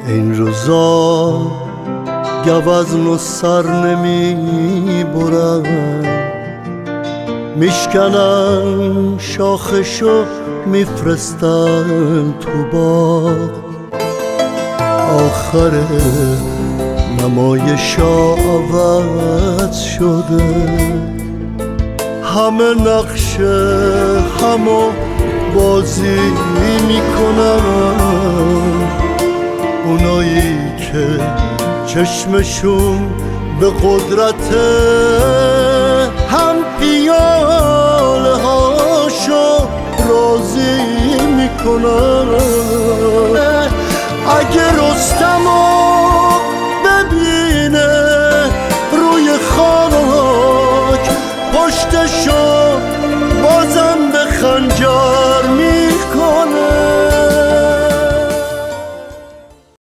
این روزا گوزن و سر نمی برن، میشکنن شاخشو میفرستن تو باغ. آخر نمایشا عوض شده، همه نقشه همو بازی میکنن. اونایی که چشمشون به قدرته هم پیاله هاشو راضی میکنن. اگه رستم